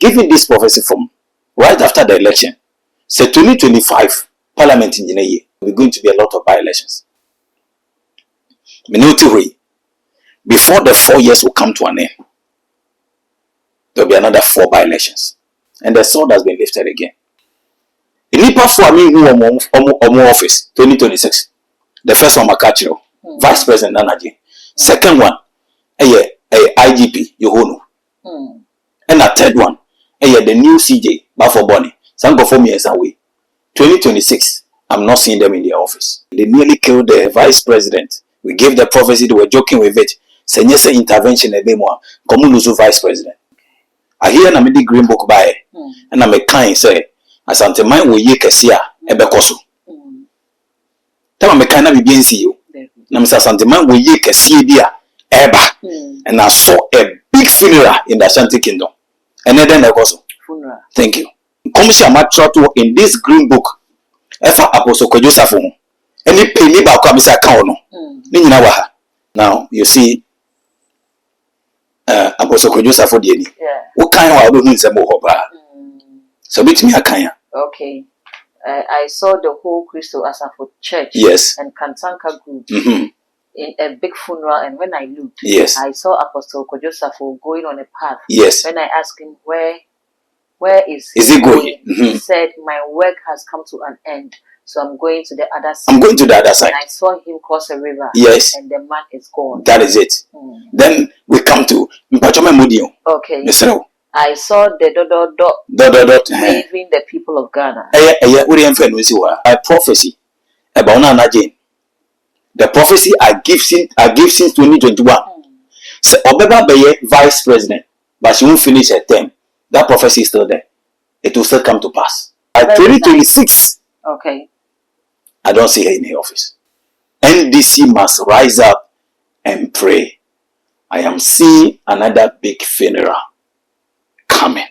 giving this prophecy from right after the election. So 2025 Parliament in the year, we're going to be a lot of by-elections. Before the 4 years will come to an end, there'll be another 4 by-elections. And the sword has been lifted again. In Nipa for me who are office 2026. The first one Makachiro, Vice President Naana. Second one, IGP Yohono. And the third one, the new CJ Bafo Bonnie. Some go for me as a way. 2026, I'm not seeing them in the office. They nearly killed the Vice President. We gave the prophecy, they were joking with it. Say yes, intervention a bit more. Come lose Vice President. I hear na me green book by and I'm a kind say asante man wo ye kese a ebekoso. Tell me kind na be nsi you. Na me say asante man wo ye kese bi a eba. And I saw a big funeral in the Ashanti Kingdom. And then ebekoso. Funeral. Thank you. Commission matrato in this green book. Efa Apostle Joseph ho. Any penny ba kwa me say account no. Ni nyina wa ha. Now you see Apostle Joseph for the what kind of album is a so bit me a kind. Okay. I saw the whole Crystal Asafo Church and Kantanka group in a big funeral, and when I looked, I saw Apostle Joseph going on a path. When I asked him where is he going? He said, my work has come to an end. So I'm going to the other side. I'm going to the other side. And I saw him cross a river. Yes. And the man is gone. That is it. Then we come to okay. I saw the waving the people of Ghana. A prophecy about Naana Jane. The prophecy I give since 2021. So Obeba Beye Vice President, but she won't finish her term. That prophecy is still there. It will still come to pass. At 2026. Okay. I don't see her in the office. NDC must rise up and pray. I am seeing another big funeral coming.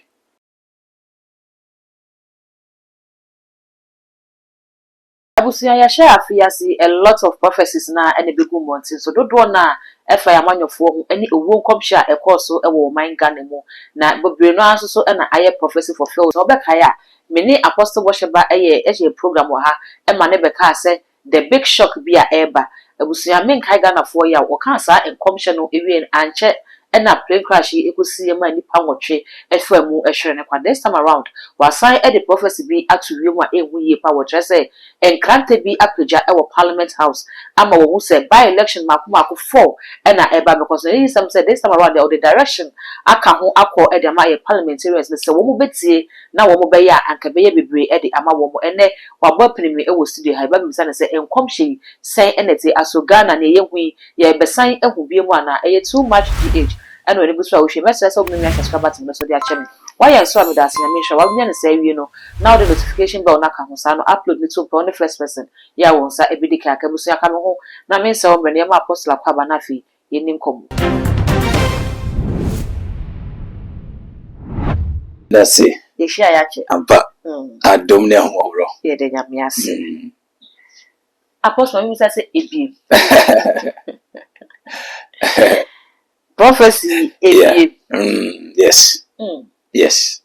Abusia ya share afiasi a lot of prophecies na any big mountain. So don't wanna efa ya manyofo any owo komhia e course so e wo man Ghana mu na bebre no aso so na aye prophecy fulfilled. So obeka ya many apostle worshipper eye program wa ha e ma ne beka say the big shock be a eba abusia men kai Ghana for ya wo kan sa enkomhye no ewie anche na plane crash ekusi e ma nipa nwotwe efa mu ehwere ne kwa this time around wasan e the prophecy be atuwie mu a ehu ye pa wo tre say enkrante bi apagya e wo Parliament House ama wo say by election makomako 4 na eba because some say this time around the direction aka ho akọ e de ma ye parliamentarians ne say wo mu betie na wo mu be ya anka be ye bebre e de ama wo mu ene wabo pinimi e wo studio ha ba bi say enkomhye sen enete aso Ghana na ye hu ye besan ehu bi mu ana e too much age and when you go to a message, so many subscribers to the channel. Why am so I'm dancing? I mean, sure, I'm going to say, you know, now the notification bell, Naka, upload me to on the first person. Yeah, once I be the Kabusia come home. Now, means so many of my apostle Pabanafi in income. That's it. The share actually. I don't know. Yeah, then I'm yes. Apostle, you say it be. Prophecy yes. Yes.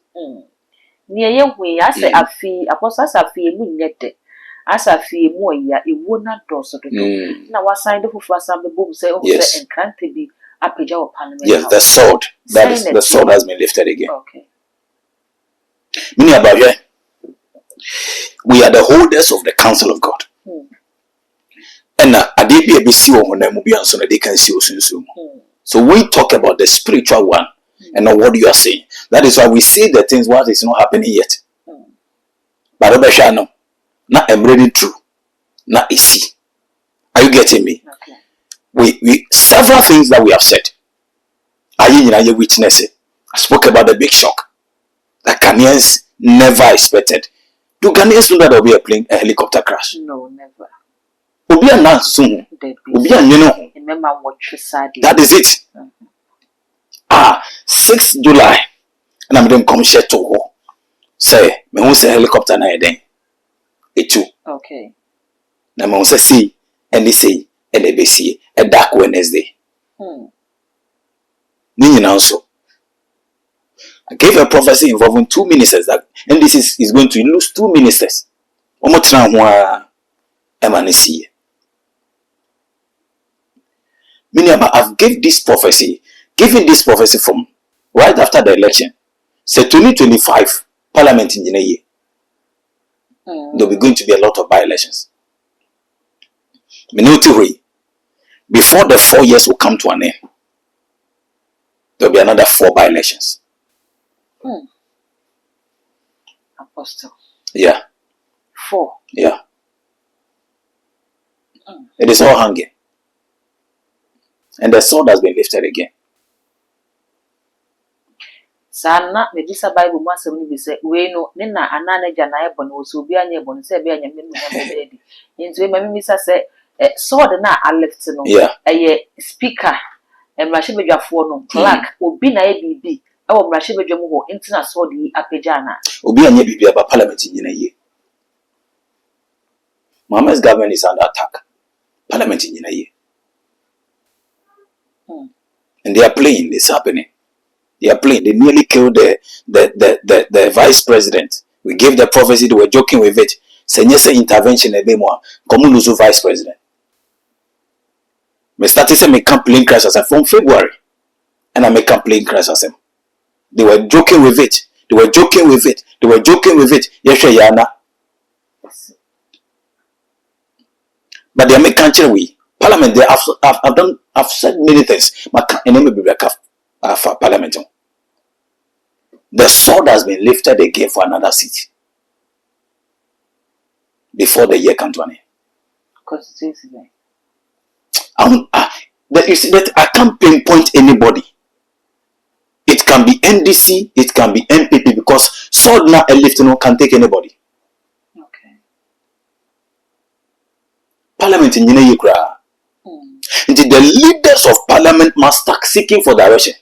Near you, we as a fee, apostle as a fee, we net it. As a fee more, ya, it would not do so. Now, what sign of us the boom say, oh, yes, and can't be a page of Parliament. Yes, the sword. That is the sword has been lifted again. Okay. Meaning about here, we are the holders of the counsel of God. And I did be a BCO when I move on so that they can see us soon. So we talk about the spiritual one and not what you are saying. That is why we see the things what is not happening yet. But Obeshano, not I'm ready true, not easy. Are you getting me? Okay. We several things that we have said. Are you witnessing? I spoke about the big shock that Ghanaians never expected. Do Ghanaians know that there will be a helicopter crash? No, never. Obi announce soon. Obi you know. Remember what you said. That is it. 6 July. And I'm going to come share to say, me who say helicopter na eden. It too. Okay. Na me who say see, and they say, and they see a dark Wednesday. Nini na so. I gave a prophecy involving 2 ministers that NDC is going to lose 2 ministers. Meaning, I've given this prophecy from right after the election. So 2025 Parliament in the year. There'll be going to be a lot of by-elections. Before the 4 years will come to an end, there'll be another 4 by-elections. Apostle. Yeah. 4. Yeah. It is all hanging. And the sword has been lifted again. Sana me bisa Bible mu asem ni bi se we no ne na anana gya na ebo no so obi anya ebo no se be anya me na be dedi nti we mami bisa se sword na a lift no speaker mrahye bedwafo no clerk obi na ye bibi e wo mrahye bedwamu ho nti na sword yi apagya na obi anya bibi aba parliament nyina ye. Mahama's government is under attack. Parliament nyina ye. And they are playing. It's happening. They are playing. They nearly killed the vice president. We gave the prophecy. They were joking with it. Say intervention. Come lose vice president. Me started saying me can't play crash as from February, and I make plane crash as him. They were joking with it. They were joking with it. They were joking with it. Yes, Yana. But they make country we. Parliament, they I've said many things. My enemy be back for Parliament. The sword has been lifted again for another city before the year comes to an end. You see that I can't pinpoint anybody. It can be NDC, it can be MPP, because sword now and lifting can take anybody. Okay. Parliament in Ukraine. The leaders of parliament must start seeking for direction.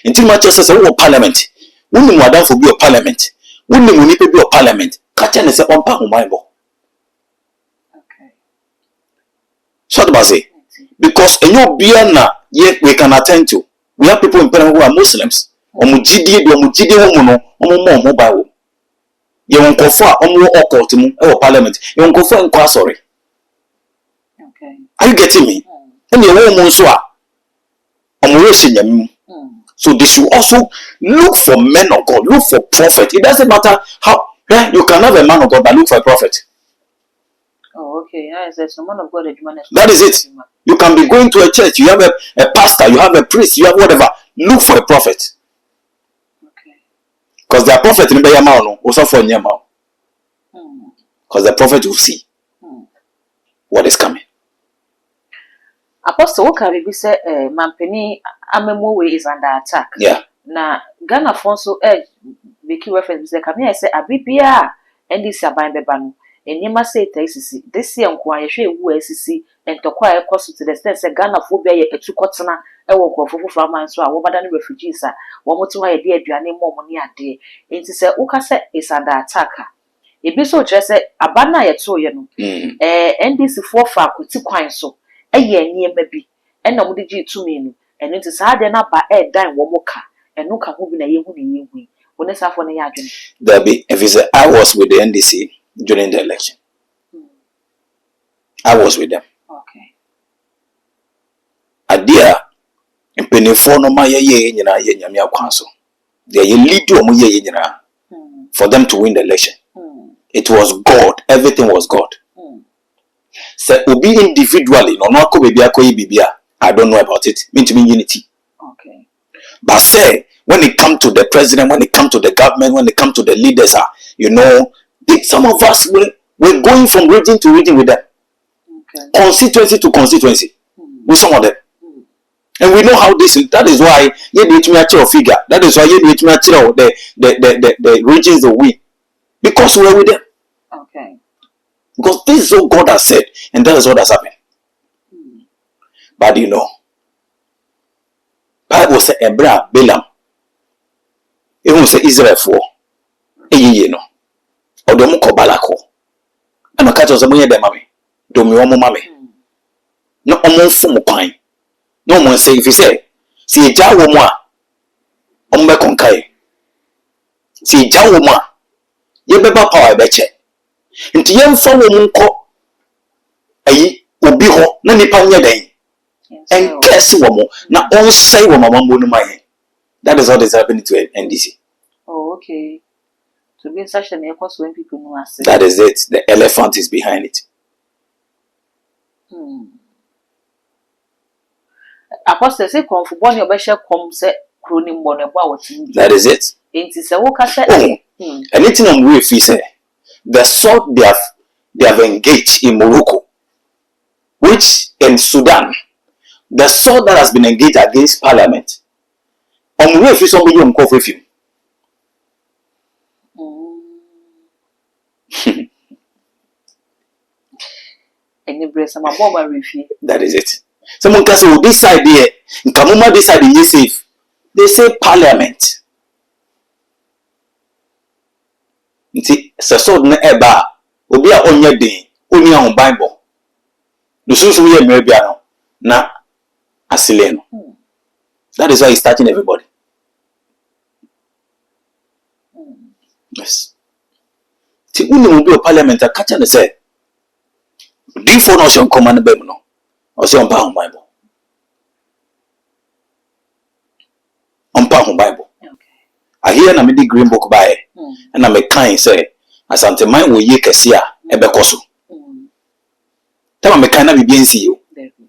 Until my church says, "Oh, parliament, when the madam for be a parliament, when the money be a parliament, catch and say on part of my book." Okay. So what say? Because in your Biana, yet we can attend to. We have people in Penang who are Muslims. Omujidi, mobile. You won't go for or parliament. You won't go for inquiry. Okay. Are you getting me? And your woman so they should also look for men of God, look for prophet. It doesn't matter how you can have a man of God, but look for a prophet. Oh, okay. There's a man of God. That is it. You can be going to a church, you have a pastor, you have a priest, you have whatever. Look for a prophet. Okay. Because the prophet in the also for Nyama. Because the prophet will see what is coming. Apostle Okabi say Mampeni Amemowe is under attack. Yeah. Na Ghana Fonso make reference say come say abibia NDC aban beba no enyema say tasisi this year nko ayehwe ewu asisi entokwa ekoso to the extent say Ghana phobia ye etukotena ewo nkofofo framan so a wo bada no refugees a wo moto ha ye de aduane mo ne ade enti say uka say is under attack. Ebi so kire say abana ye to ye no NDC for fa akoti kwan so eye niema bi ena mo de gi tumi no eno nti saa de na ba dan wo moka eno ka ho bi na yehu ne yehu woni safo ne ya adwene There be if it's I was with the NDC during the election. I was with them. Okay. Adia mpenifo no ma ye nyina ye nyame akwanso. They lead you omo ye nyina for them to win the election. It was God. Everything was God. Say obi individually no akọ bebi akoyi bibia. I don't know about it. Mean to mean unity. Okay. But say when it come to the president, when it come to the government, when it come to the leaders, some of us we're going from region to region with them. Okay. Constituency to constituency with some of them. And we know how this is. That is why you need to match your figure. That is why you need to match the regions that we, because we are with them. Okay. Because this is what God has said, and that is what has happened. But Bible say Ebra Balaam. Even say Israel for or the Moko Balako. And I catch us a money de mammy. Do me one mammy. No more from pine. No one say if you say, see a jar more. Ombe konkai. Si jawuma. Yebeba power beche. Nti yemfa wo munko ayi obi ho na nipa nye den. And curse woman. Now all say woman no my. That is what is happening to NDC. Oh, okay. To be in such an equals when people know us. That is it. The elephant is behind it. Apostle say come for born your best come say croning born about. That is it. Ain't it so anything on we say the sort they have engaged in Morocco, which in Sudan, the sort that has been engaged against Parliament. On we if somebody on call with you. That is it. Someone can say, oh, this idea, in Kamuma, this idea is safe. They say Parliament. Nti se so na eba obi a onye den oni ahun Bible. The so we mere bia no na asile no. That is why he's starting everybody. Yes. Ti uni mo bi o Parliament a catch na say do for no shon command bem no. O say on pa ahun Bible. On pa ahun Bible. I hear na me di green book by and I'm a kind say as anti mine will ye kesia ebekoso. Tell me kind na be bien see you.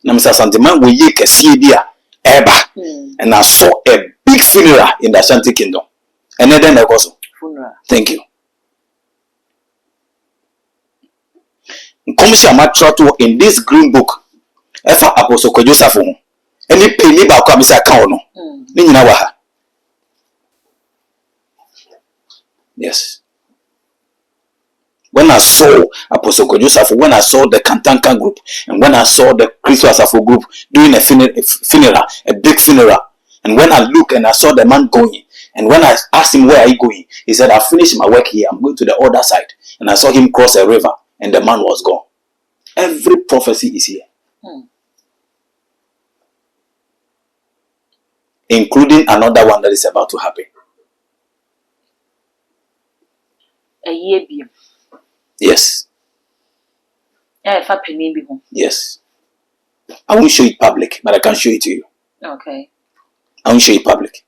Na me say anti mine will ye kesia dia eba. And I saw a big funeral in the Ashanti Kingdom. And then I also. Thank you. Commission matrato in this green book. Efa Apostle Joseph. Any penny ba kwa misa ka ono. Ni nyina wa ha. Yes. When I saw Apostle Joseph, when I saw the Kantanka group, and when I saw the Christo Asafo group doing a funeral, a big funeral, and when I looked and I saw the man going, and when I asked him, where are you going? He said, I finished my work here, I'm going to the other side. And I saw him cross a river, and the man was gone. Every prophecy is here. Including another one that is about to happen. A year be. Yes. Yes. I won't show it public, but I can show it to you. Okay. I won't show it public.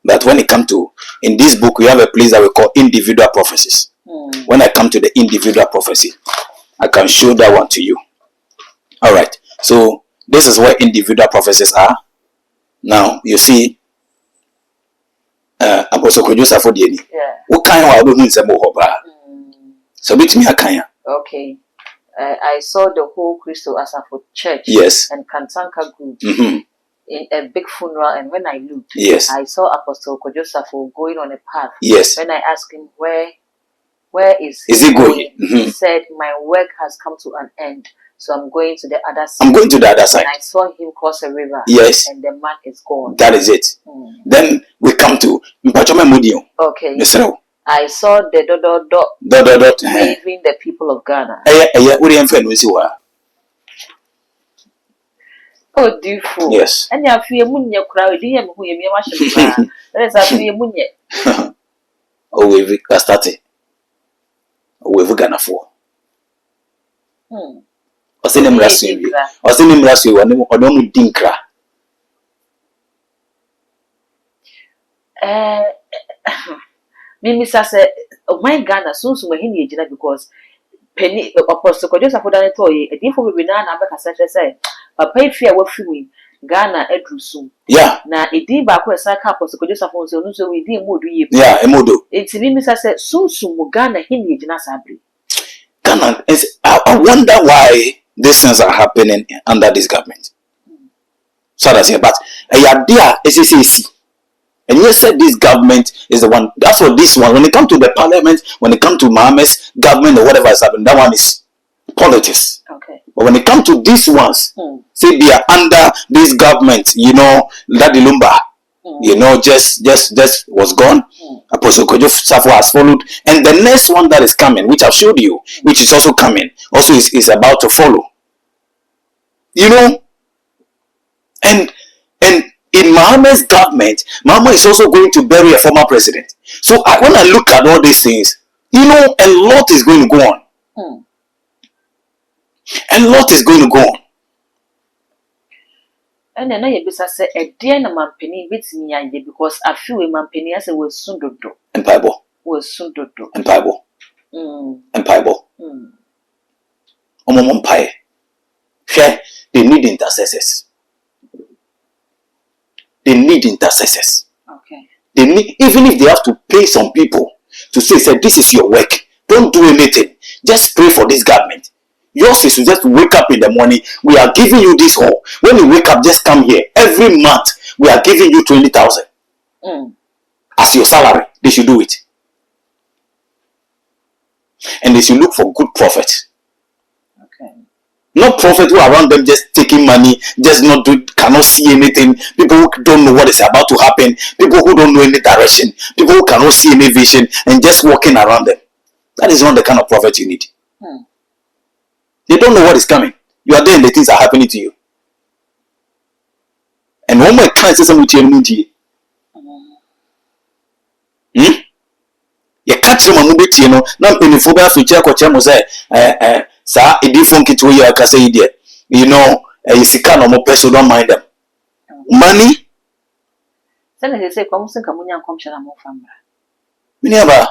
But when it comes to, in this book, we have a place that we call individual prophecies. When I come to the individual prophecy, I can show that one to you. All right. So this is where individual prophecies are. Now, you see, Apostle Joseph for the what kind of album so bit me a kind. Okay. I saw the whole Crystal Asafo Church. Yes. And Kantanka group in a big funeral. And when I looked, yes, I saw Apostle Joseph going on a path. Yes. When I asked him where is he going? He said, my work has come to an end. So I'm going to the other side. I'm going to the other side. And I saw him cross a river. Yes. And the man is gone. That is it. Then we come to okay. I saw the dot waving the people of Ghana. Oh, beautiful. Yes. And you feel munye crowd, you who you watch. Let's have you munye. Oh, we've started. We've Ghana for. Osenem raswe odomu dinkra. Mimi say my Ghana soon hini ejina because penny Apostle Joseph Dane toye edifo bebe na abeka say papa ifia wafiwi Ghana edrusu. Yeah. Na edin ba ko esa ka Apostle Joseph so no so we din modu ye. Yeah, emodo. Enti mimi say soon Ghana hini ejina sabre. Ghana is I wonder why these things are happening under this government. So that's it. But idea is and you said this government is the one. That's what this one. When it comes to the parliament, when it comes to Mahama's government or whatever is happening, that one is politics. Okay. But when it comes to these ones, say they are under this government, you know, Daddy Lumba, you know, just was gone. Apostle Joseph has followed, and the next one that is coming, which I've showed you, which is also coming, also is about to follow. You know, and In Mahama's government, Mahama is also going to bury a former president. So when I look at all these things, a lot is going to go on. A lot is going to go on. And then I say a dear man penny beats me because I feel a man penny as I will soon do. And Bible. Will soon do. And Bible. And Bible. Pie. They need intercessors. They need intercessors. Okay. They need, even if they have to pay some people to say, this is your work. Don't do anything. Just pray for this government. Yours is to just wake up in the morning. We are giving you this hall. When you wake up, just come here. Every month, we are giving you 20,000 as your salary. They should do it. And they should look for good prophets. Okay. Not prophets who are around them just taking money, just cannot see anything. People who don't know what is about to happen. People who don't know any direction. People who cannot see any vision and just walking around them. That is not the kind of prophet you need. They don't know what is coming. You are there and the things are happening to you. And one more time, say something to you. You catch them and move it, Now, in the phobia for check or chemo say, sir, a different kit to you, say, idiot. You see, no more person, don't mind them. Money? Then they say, come and come and more family. Never.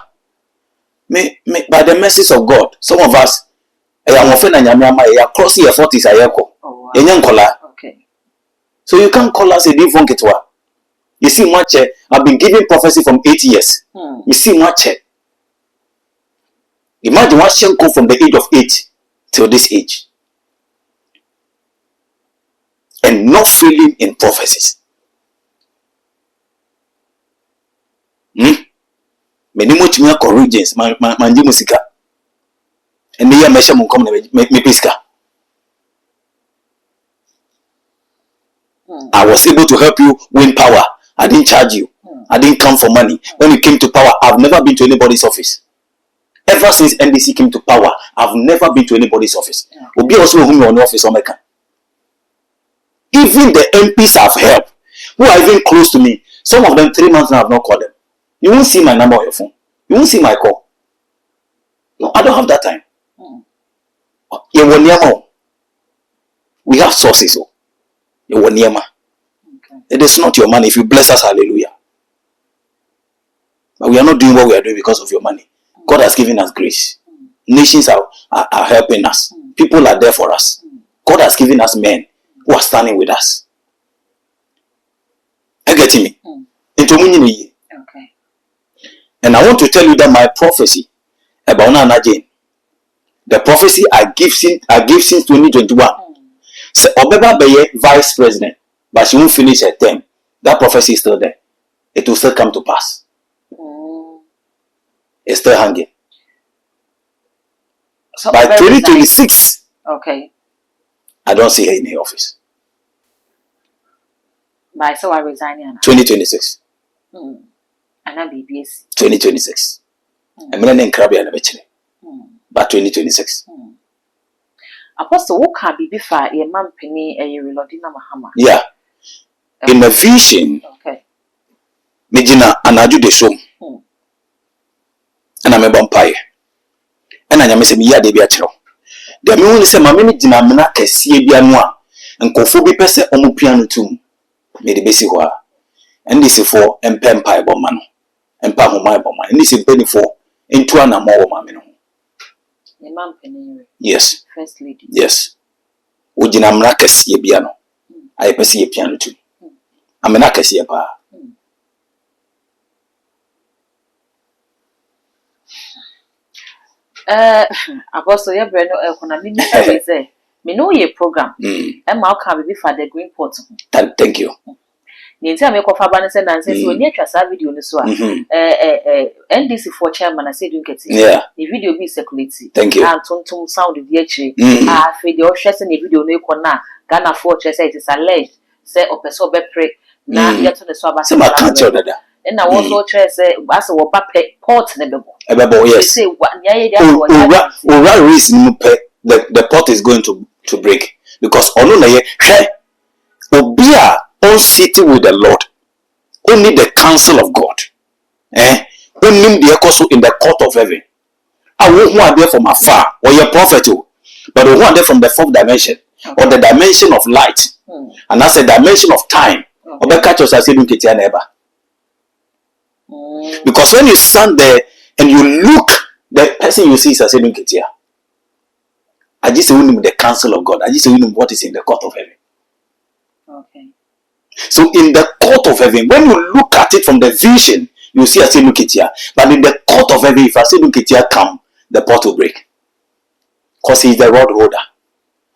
By the mercies of God, some of us, crossing your 40s. Okay. So you can't call us a different kit. You see, much I've been giving prophecy from 8 years. You see, much. Imagine what shall come from the age of 8 till this age. And not failing in prophecies. Many much more courageous, manji musika. And the year measure mun come me piska. I was able to help you win power. I didn't charge you. I didn't come for money. When you came to power, I've never been to anybody's office. Ever since NDC came to power, I've never been to anybody's office. Obi also whom you're on office on Mecca. Even the MPs I've helped, who are even close to me, some of them 3 months now I've not called them. You won't see my number on your phone. You won't see my call. No, I don't have that time. We have sources. It is not your money. If you bless us, hallelujah. But we are not doing what we are doing because of your money. God has given us grace. Nations are helping us. People are there for us. God has given us men who are standing with us. Are you getting me? Okay. And I want to tell you that my prophecy about Naana Jane, the prophecy I give since 2021, say Obeba Beye vice president, but she won't finish her term. That prophecy is still there. It will still come to pass. It's still hanging. So by 2026, okay, I don't see her in the office. By so I resign. 2026. And I BBS. 2026. I'm going to crab and by 2026. Apostle, what can be before a man penny and you reloading Mahama? Yeah. In the vision, okay. Medina anaju de show. And I'm a vampire. And I am a Mia de Biatro. The moon is a mammy Dina Menaka, see Bianoa, and Kofubi Pesse Omupiano too. Made the basic war. And this is for Empire Bomano. And Pahoma Bomman. And this is penny for into an more mamino. The man penny. Yes. First lady. Yes. Ujina Mnaka see a piano. I perceive a piano too. I'm an Akasia bar. Apostle, your brand economy say, me know your program. And Mal can be for the green pot. Thank you. Ninja make of Abanas and says, when you trust our video, so NDC for chairman, I said, you get it. Yeah. The video be circulated. Thank you. And Tontum sound the actually. For the oceans in the video, no corner. Ghana Fortress, it is alleged. Say, or person be pray. Now, yet to the swab. Some I can't tell that. And I was no trace, as a port never. Yes. Say, what reason the pot is going to break because Obia on city with the Lord, only the counsel of God. Only the echoes in the court of heaven. I won't want there from afar, or your prophet, but I want there from the fourth dimension, or the dimension of light, and that's a dimension of time. Or catch us as you look at your neighbor. Because when you stand there and you look, the person you see is as you look at you. I just want the counsel of God. I just want what is in the court of heaven. Okay. So in the court of heaven, when you look at it from the vision, you see as you look at you. But in the court of heaven, if I say look at you come, the pot will break. Because he is the rod holder.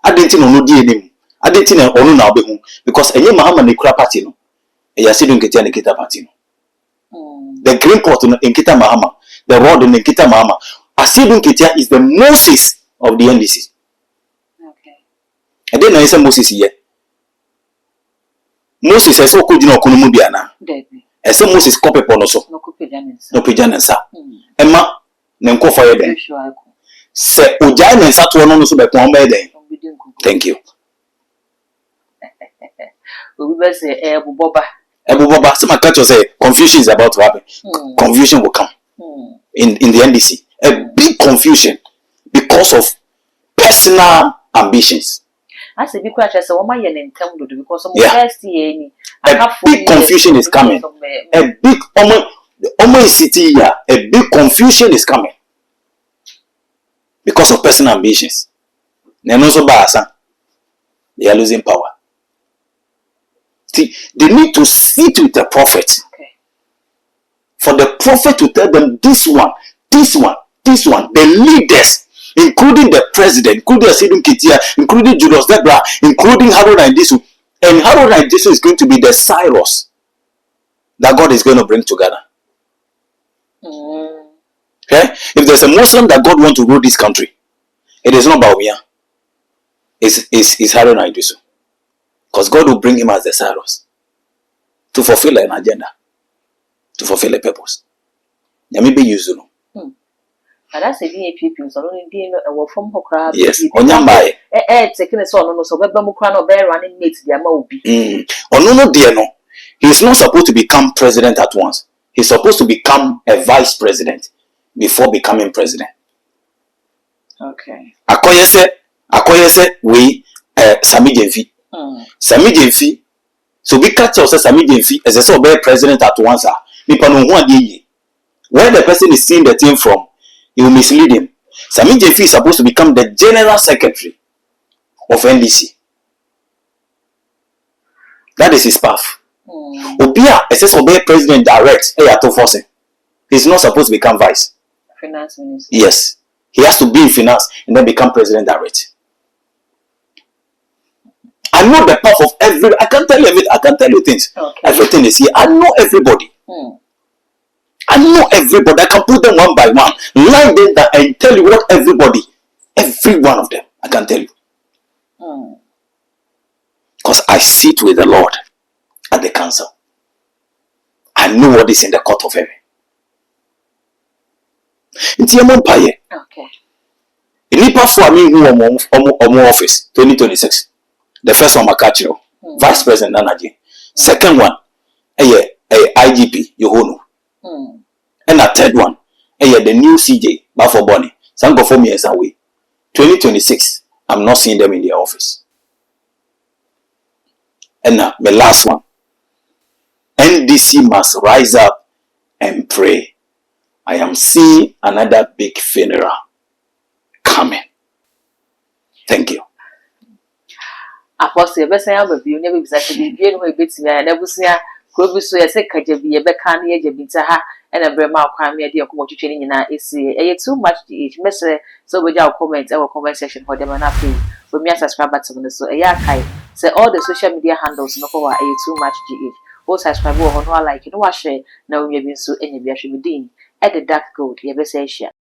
I didn't know him. I didn't know now because any Mahama Nikura party no. You see look at you Nikita party no. The green pot in Kita Mahama, the rod in Kita Mahama. Asidun Kitia is the Moses of the NDC. Okay. And then I say Moses here. Moses says, "Oh, could you not come Mubiana?" I say Moses copy ponoso. No pijanensa. Emma, Nenko fire then. Say Ujain and Satu no so be kon be then. Thank you. We will say Ebu Boba. So my culture say confusion is about to happen. Confusion will come in the NDC. A big confusion because of personal ambitions. I say because I say woman yen entem do because some first year a big confusion is coming. A big city here. A big confusion is coming because of personal ambitions. They are losing power. See, they need to sit with the prophet. Okay. For the prophet to tell them this one, the leaders, including the president, including Asidum Kitia, including Julius Debra, including Harold and Disu. And Harold and Disu is going to be the Cyrus that God is going to bring together. Okay? If there's a Muslim that God wants to rule this country, it is not Baumia. It's Harold and Disu. Because God will bring him as the Cyrus to fulfill an agenda, to fulfill a purpose. Yamibe yuzu no. But that's a people, so no from Hokra. Yes, Onyambai. Taking a son, no, so Bebamukrano bear running mates, their mobi. No, dear, no. He's not supposed to become president at once. He's supposed to become a vice president before becoming president. Okay. Akoyese, we, Sami Jenfi. Sami Jenfi. So we catch us Sami Jenfi as a sort of president at once. Where the person is seeing the thing from, you will mislead him. Sami Jenfi is supposed to become the general secretary of NDC. That is his path. Obia, it says obey president direct. He's not supposed to become vice. Finance minister. Yes. He has to be in finance and then become president direct. I know the path of I can tell you everything. I can tell you things. Okay. Everything is here. I know everybody. I know everybody. I can put them one by one. Line them down and tell you what every one of them, I can tell you. Because I sit with the Lord at the council. I know what is in the court of heaven. Okay. In Nipa for me who are office 2026. The first one, Makachiro, Vice President Nanaji. Second one, IGP, Yohono. And the third one, the new CJ, Bafo Bonnie. Some go for me as a way. 2026, I'm not seeing them in their office. And now, the last one, NDC must rise up and pray. I am seeing another big funeral coming. Thank you. Apostle, best I have you never exactly be no bit me. I never see a crowby so I say Kajabi, a becan, a jabitaha, and a brema crime idea of what you training in a too much to each messer. So with our comments, our conversation for them and happy. When me subscribe to the so a yakai. Say all the social media handles no power too much GH. All subscribe or like you know, share now we have been so any be dean at the dark gold, your best Asia.